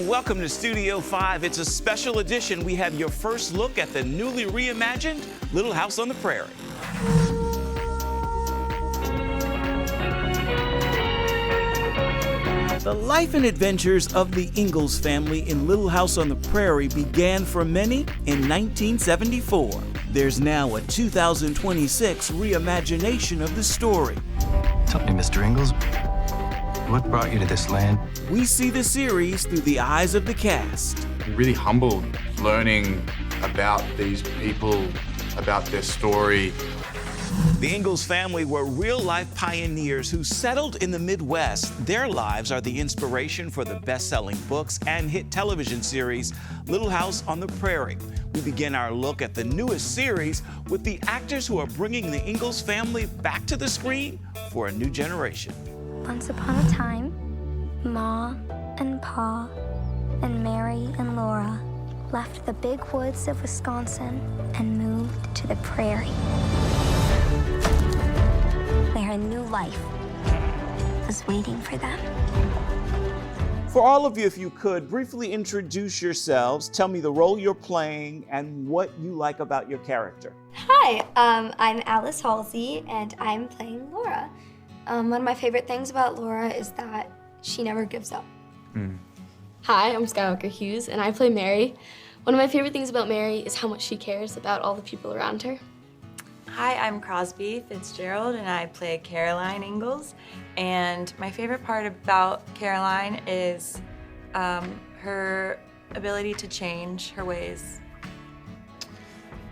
and welcome to Studio 5. It's a special edition. We have your first look at the newly reimagined Little House on the Prairie. The life and adventures of the Ingalls family in Little House on the Prairie began for many in 1974. There's now a 2026 reimagination of the story. Tell me, Mr. Ingalls, what brought you to this land? We see the series through the eyes of the cast. Really humbled learning about these people, about their story. The Ingalls family were real-life pioneers who settled in the Midwest. Their lives are the inspiration for the best-selling books and hit television series, Little House on the Prairie. We begin our look at the newest series with the actors who are bringing the Ingalls family back to the screen for a new generation. Once upon a time, Ma and Pa and Mary and Laura left the big woods of Wisconsin and moved to the prairie, where a new life was waiting for them. For all of you, if you could, briefly introduce yourselves, tell me the role you're playing and what you like about your character. Hi, I'm Alice Halsey, and I'm playing Laura. One of my favorite things about Laura is that she never gives up. Hi, I'm Skywalker Hughes, and I play Mary. One of my favorite things about Mary is how much she cares about all the people around her. Hi, I'm Crosby Fitzgerald, and I play Caroline Ingalls. And my favorite part about Caroline is her ability to change her ways.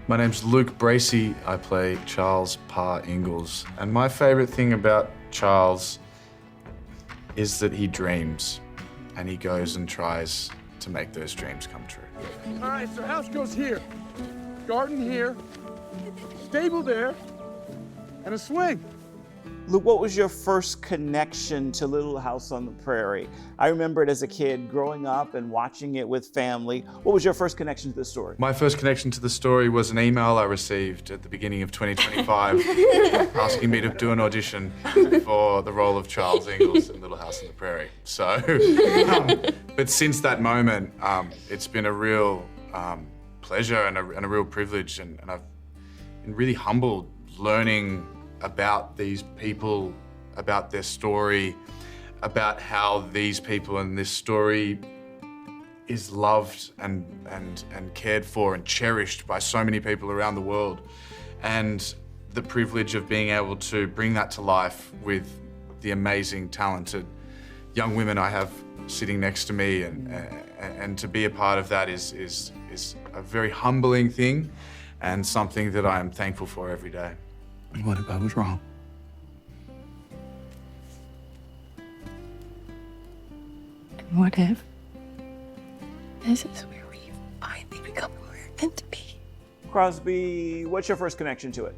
My name's Luke Bracey. I play Charles Pa Ingalls. And my favorite thing about Charles is that he dreams, and he goes and tries to make those dreams come true. All right, so house goes here, garden here, stable there, and a swing. Luke, what was your first connection to Little House on the Prairie? I remember it as a kid growing up and watching it with family. What was your first connection to the story? My first connection to the story was an email I received at the beginning of 2025 asking me to do an audition for the role of Charles Ingalls in Little House on the Prairie. So, but since that moment, it's been a real pleasure and a real privilege, and I've been really humbled learning about these people, about their story, about how these people and this story is loved and cared for and cherished by so many people around the world. And the privilege of being able to bring that to life with the amazing, talented young women I have sitting next to me, and to be a part of that is a very humbling thing and something that I am thankful for every day. And what if I was wrong? And what if this is where we finally become who we're meant to be? Crosby, what's your first connection to it?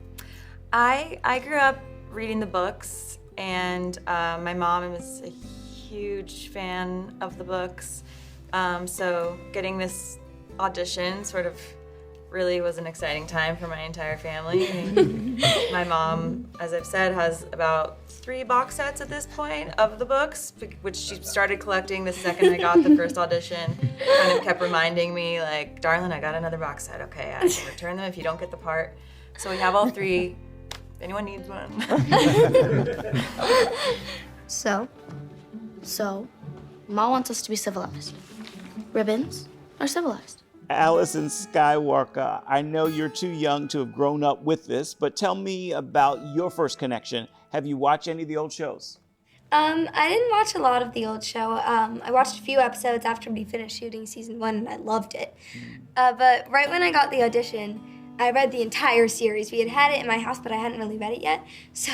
I grew up reading the books, and my mom was a huge fan of the books. So getting this audition sort of really was an exciting time for my entire family. My mom, as I've said, has about 3 box sets at this point of the books, which she started collecting the second I got the first audition. Kind of kept reminding me, like, darling, I got another box set. Okay, I can return them if you don't get the part. So we have all 3. If anyone needs one. So, Ma wants us to be civilized. Ribbons are civilized. Allison Skywalker, I know you're too young to have grown up with this, but tell me about your first connection. Have you watched any of the old shows? I didn't watch a lot of the old show. I watched a few episodes after we finished shooting season 1, and I loved it. But right when I got the audition, I read the entire series. We had it in my house, but I hadn't really read it yet. So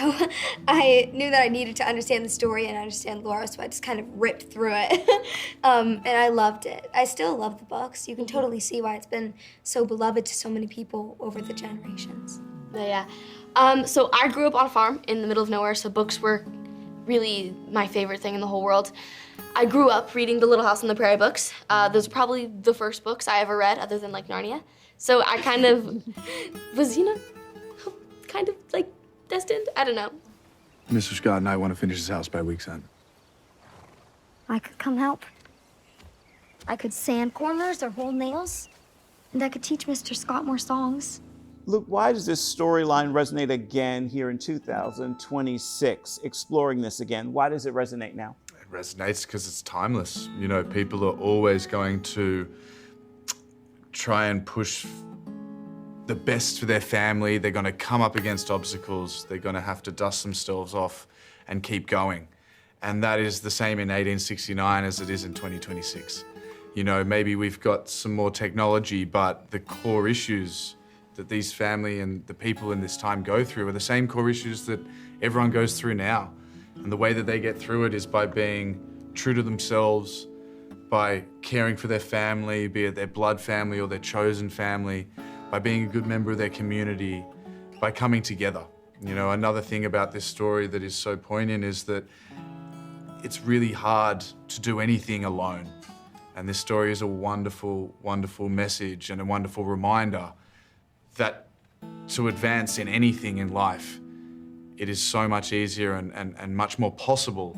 I knew that I needed to understand the story and understand Laura, so I just kind of ripped through it. And I loved it. I still love the books. You can totally see why it's been so beloved to so many people over the generations. Yeah. So I grew up on a farm in the middle of nowhere, so books were really my favorite thing in the whole world. I grew up reading the Little House on the Prairie books. Those are probably the first books I ever read, other than like Narnia. So I kind of was, kind of like destined. I don't know. Mr. Scott and I want to finish this house by week's end. I could come help. I could sand corners or hold nails. And I could teach Mr. Scott more songs. Luke, why does this storyline resonate again here in 2026? Exploring this again, why does it resonate now? It resonates because it's timeless. You know, people are always going to try and push the best for their family. They're going to come up against obstacles. They're going to have to dust themselves off and keep going. And that is the same in 1869 as it is in 2026. You know, maybe we've got some more technology, but the core issues that these family and the people in this time go through are the same core issues that everyone goes through now. And the way that they get through it is by being true to themselves, by caring for their family, be it their blood family or their chosen family, by being a good member of their community, by coming together. You know, another thing about this story that is so poignant is that it's really hard to do anything alone. And this story is a wonderful, wonderful message and a wonderful reminder that to advance in anything in life, it is so much easier and much more possible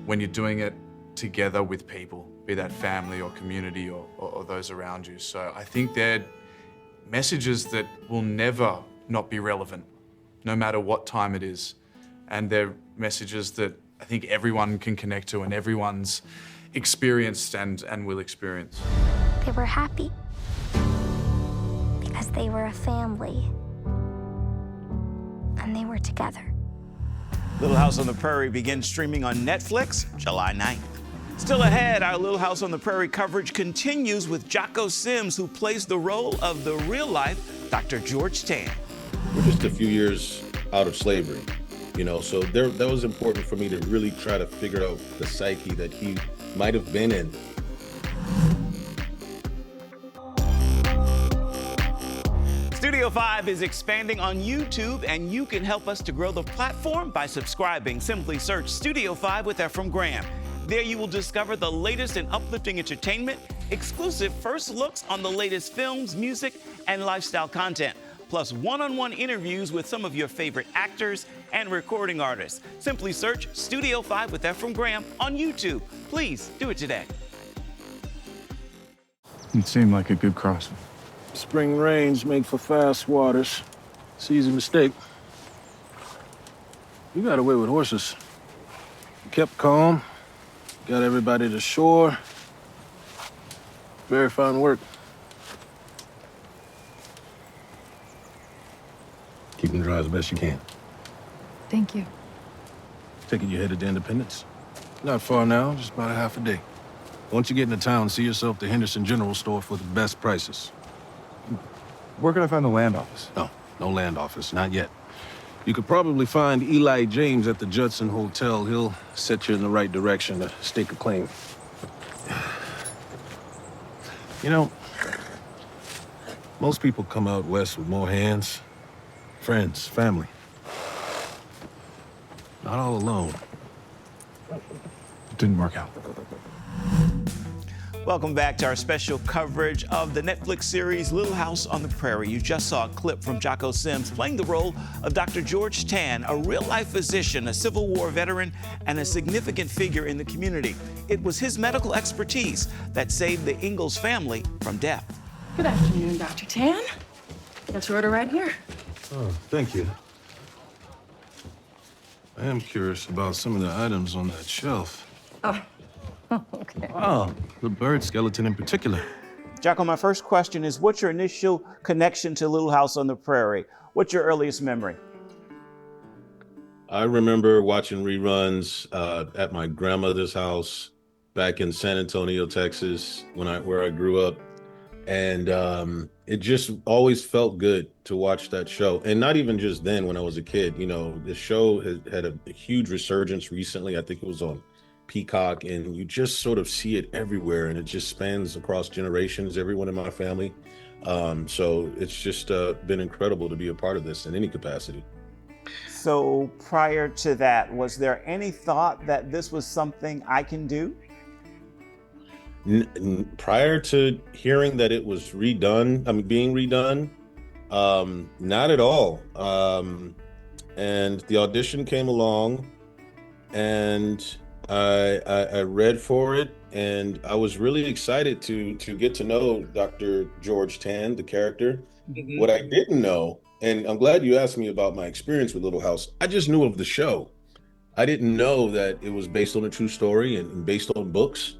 when you're doing it together with people, be that family or community or those around you. So I think they're messages that will never not be relevant, no matter what time it is. And they're messages that I think everyone can connect to and everyone's experienced and will experience. They were happy because they were a family and they were together. Little House on the Prairie begins streaming on Netflix July 9th. Still ahead, our Little House on the Prairie coverage continues with Jocko Sims, who plays the role of the real-life Dr. George Tan. We're just a few years out of slavery, you know, so that was important for me to really try to figure out the psyche that he might have been in. Studio 5 is expanding on YouTube, and you can help us to grow the platform by subscribing. Simply search Studio 5 with Efrem Graham. There you will discover the latest in uplifting entertainment, exclusive first looks on the latest films, music, and lifestyle content, plus one-on-one interviews with some of your favorite actors and recording artists. Simply search Studio 5 with Efrem Graham on YouTube. Please do it today. It seemed like a good crossing. Spring rains make for fast waters. It's an easy mistake. You got away with horses. You kept calm, got everybody to shore. Very fine work. Keep them dry as best you can. Thank you. Taking you headed to Independence? Not far now, just about a half a day. Once you get into town, see yourself the Henderson General Store for the best prices. Where can I find the land office? No land office, not yet. You could probably find Eli James at the Judson Hotel. He'll set you in the right direction to stake a claim. You know, most people come out west with more hands. Friends, family. Not all alone. It didn't work out. Welcome back to our special coverage of the Netflix series Little House on the Prairie. You just saw a clip from Jocko Sims playing the role of Dr. George Tan, a real-life physician, a Civil War veteran, and a significant figure in the community. It was his medical expertise that saved the Ingalls family from death. Good afternoon, Dr. Tan. Got your order right here. Oh, thank you. I am curious about some of the items on that shelf. Oh, okay. Oh, the bird skeleton in particular. Jocko, my first question is, what's your initial connection to Little House on the Prairie? What's your earliest memory? I remember watching reruns at my grandmother's house back in San Antonio, Texas, where I grew up. And it just always felt good to watch that show. And not even just then when I was a kid, you know, the show had a huge resurgence recently. I think it was on Peacock, and you just sort of see it everywhere, and it just spans across generations, everyone in my family. So it's just been incredible to be a part of this in any capacity. So prior to that, was there any thought that this was something I can do? Prior to hearing that it was being redone, not at all. And the audition came along, and I read for it, and I was really excited to get to know Dr. George Tan, the character. What I didn't know, and I'm glad you asked me about my experience with Little House. I just knew of the show. I didn't know that it was based on a true story and based on books.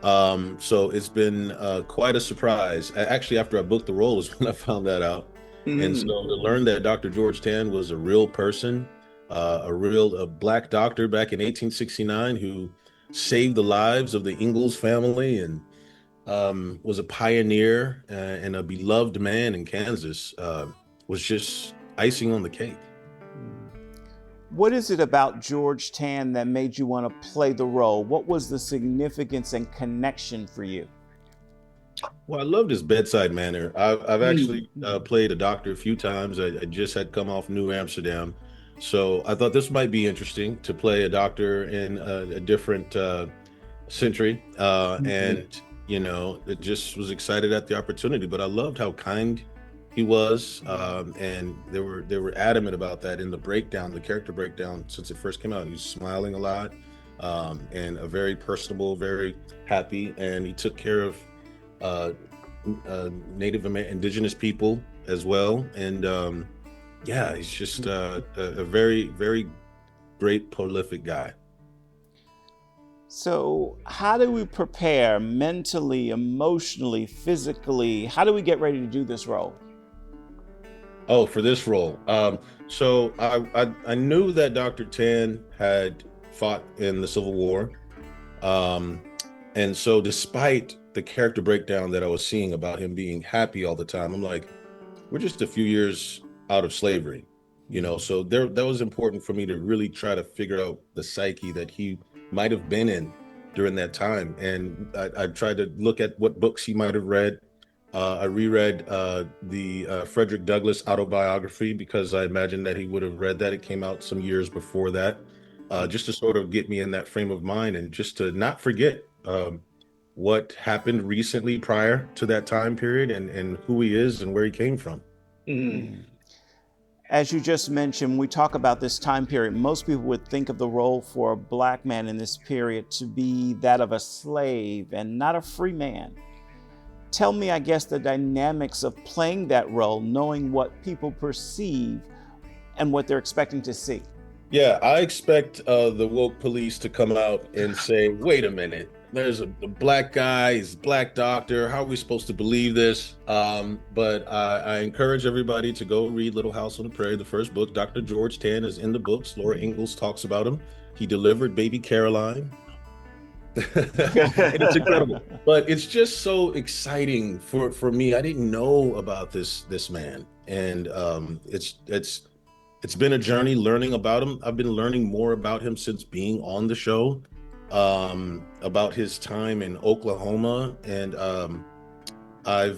So it's been quite a surprise. Actually, after I booked the role is when I found that out. And so to learn that Dr. George Tan was a real person, a black doctor back in 1869 who saved the lives of the Ingalls family and was a pioneer and a beloved man in Kansas, was just icing on the cake. What is it about George Tan that made you want to play the role? What was the significance and connection for you? Well, I loved his bedside manner. I've actually played a doctor a few times. I just had come off New Amsterdam. So I thought this might be interesting to play a doctor in a different century. And, you know, it just was excited at the opportunity. But I loved how kind he was. And they were adamant about that in the breakdown, the character breakdown, since it first came out. He was smiling a lot and a very personable, very happy. And he took care of indigenous people as well, and yeah, he's just a very, very great, prolific guy. So how do we prepare mentally, emotionally, physically? How do we get ready to do this role? Oh, for this role, so I knew that Dr. Tan had fought in the Civil War, and so despite the character breakdown that I was seeing about him being happy all the time, I'm like, we're just a few years out of slavery, you know, so that was important for me to really try to figure out the psyche that he might have been in during that time. And I tried to look at what books he might have read. I reread the Frederick Douglass autobiography because I imagined that he would have read that. It came out some years before that, just to sort of get me in that frame of mind and just to not forget what happened recently prior to that time period and who he is and where he came from. As you just mentioned, when we talk about this time period, most people would think of the role for a black man in this period to be that of a slave and not a free man. Tell me, I guess, the dynamics of playing that role, knowing what people perceive and what they're expecting to see. Yeah, I expect the woke police to come out and say, wait a minute, there's a black guy, he's a black doctor. How are we supposed to believe this? But I encourage everybody to go read Little House on the Prairie, the first book. Dr. George Tan is in the books. Laura Ingalls talks about him. He delivered baby Caroline. It's incredible. But it's just so exciting for me. I didn't know about this man. And it's been a journey learning about him. I've been learning more about him since being on the show, about his time in Oklahoma. And I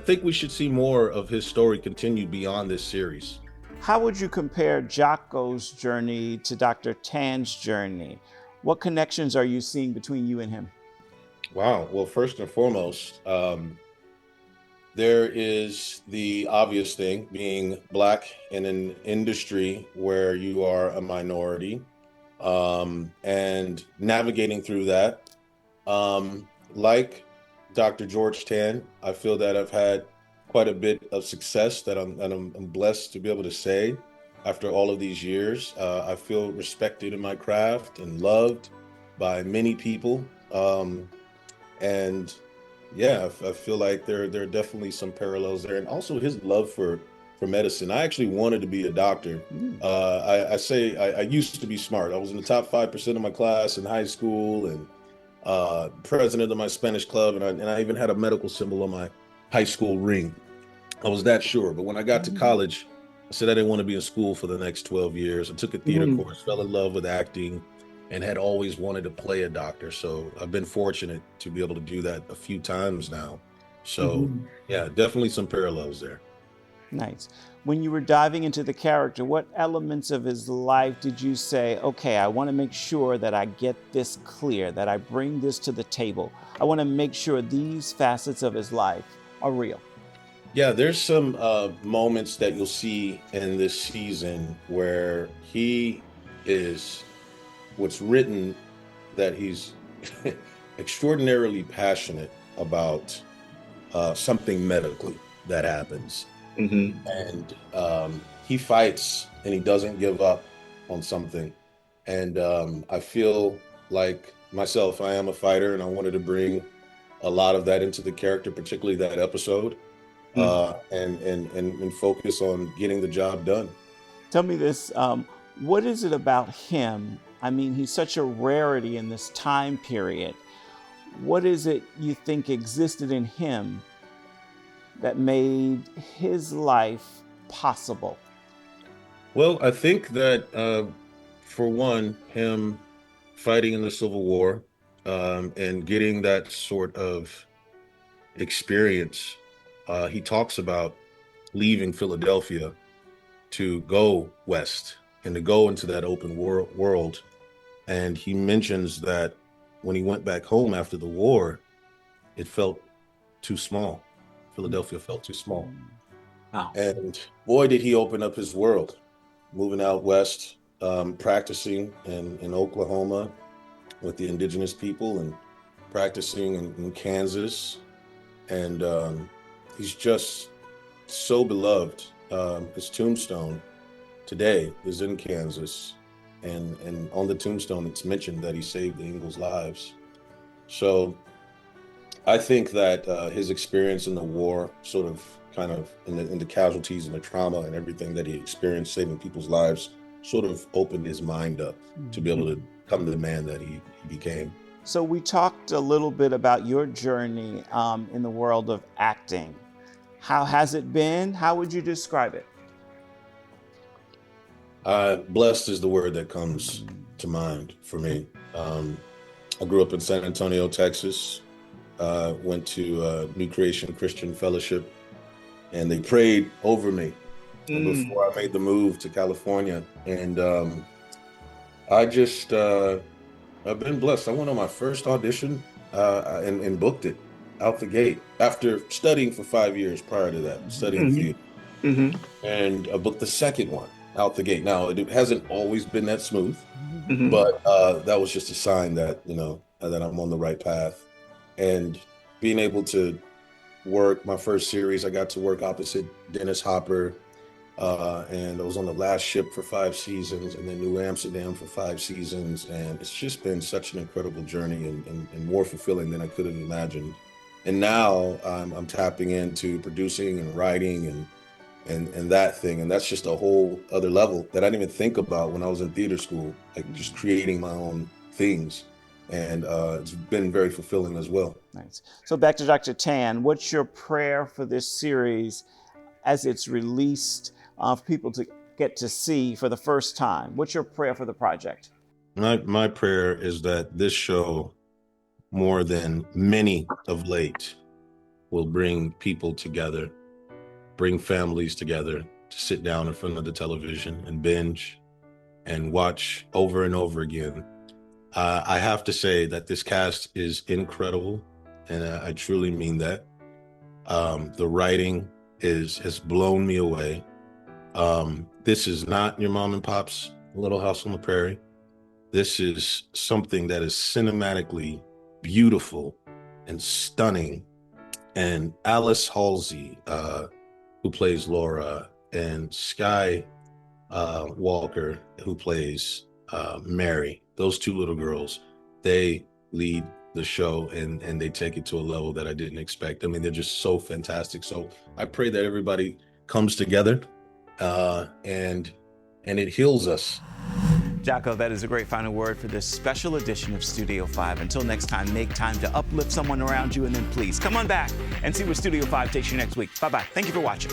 think we should see more of his story continue beyond this series. How would you compare Jocko's journey to Dr. Tan's journey? What connections are you seeing between you and him? Wow. Well, first and foremost, there is the obvious thing, being black in an industry where you are a minority, and navigating through that. Like Dr. George Tan, I feel that I've had quite a bit of success that I'm blessed to be able to say after all of these years. I feel respected in my craft and loved by many people. And yeah, I feel like there are definitely some parallels there. And also his love for medicine. I actually wanted to be a doctor. I used to be smart. I was in the top 5% of my class in high school and president of my Spanish club. And I even had a medical symbol on my high school ring. I was that sure. But when I got to college, I said I didn't want to be in school for the next 12 years. I took a theater course, fell in love with acting, and had always wanted to play a doctor. So I've been fortunate to be able to do that a few times now. So yeah, definitely some parallels there. Nice. When you were diving into the character, what elements of his life did you say, okay, I want to make sure that I get this clear, that I bring this to the table. I want to make sure these facets of his life are real. Yeah, there's some moments that you'll see in this season where he is what's written, that he's extraordinarily passionate about something medically that happens. And he fights and he doesn't give up on something. And I feel like myself, I am a fighter, and I wanted to bring a lot of that into the character, particularly that episode, and focus on getting the job done. Tell me this, what is it about him? I mean, he's such a rarity in this time period. What is it you think existed in him that made his life possible? Well, I think that, for one, him fighting in the Civil War and getting that sort of experience, he talks about leaving Philadelphia to go west and to go into that open world. And he mentions that when he went back home after the war, it felt too small. Philadelphia felt too small. Wow. And boy, did he open up his world, moving out west, practicing in Oklahoma with the indigenous people and practicing in Kansas. And he's just so beloved. His tombstone today is in Kansas. And on the tombstone, it's mentioned that he saved the Ingalls' lives. So I think that his experience in the war, sort of kind of in the casualties and the trauma and everything that he experienced saving people's lives, sort of opened his mind up to be able to become the man that he became. So we talked a little bit about your journey in the world of acting. How has it been? How would you describe it? Blessed is the word that comes to mind for me. I grew up in San Antonio, Texas, went to New Creation Christian Fellowship, and they prayed over me before I made the move to California. And I just, I've been blessed. I went on my first audition and booked it out the gate after studying for 5 years prior to that, studying theater. And I booked the second one out the gate. Now, it hasn't always been that smooth, but that was just a sign that, you know, that I'm on the right path. And being able to work my first series, I got to work opposite Dennis Hopper, and I was on The Last Ship for 5 seasons, and then New Amsterdam for 5 seasons. And it's just been such an incredible journey and more fulfilling than I could have imagined. And now I'm tapping into producing and writing and that thing. And that's just a whole other level that I didn't even think about when I was in theater school, like just creating my own things. And it's been very fulfilling as well. Nice. So back to Dr. Tan, what's your prayer for this series as it's released for people to get to see for the first time? What's your prayer for the project? My prayer is that this show, more than many of late, will bring people together, bring families together to sit down in front of the television and binge and watch over and over again. I have to say that this cast is incredible, and I truly mean that. The writing has blown me away. This is not your mom and pop's Little House on the Prairie. This is something that is cinematically beautiful and stunning. And Alice Halsey, who plays Laura, and Sky Walker, who plays Mary, those 2 little girls, they lead the show and they take it to a level that I didn't expect. I mean, they're just so fantastic. So I pray that everybody comes together and it heals us. Jocko, that is a great final word for this special edition of Studio 5. Until next time, make time to uplift someone around you, and then please come on back and see where Studio 5 takes you next week. Bye-bye. Thank you for watching.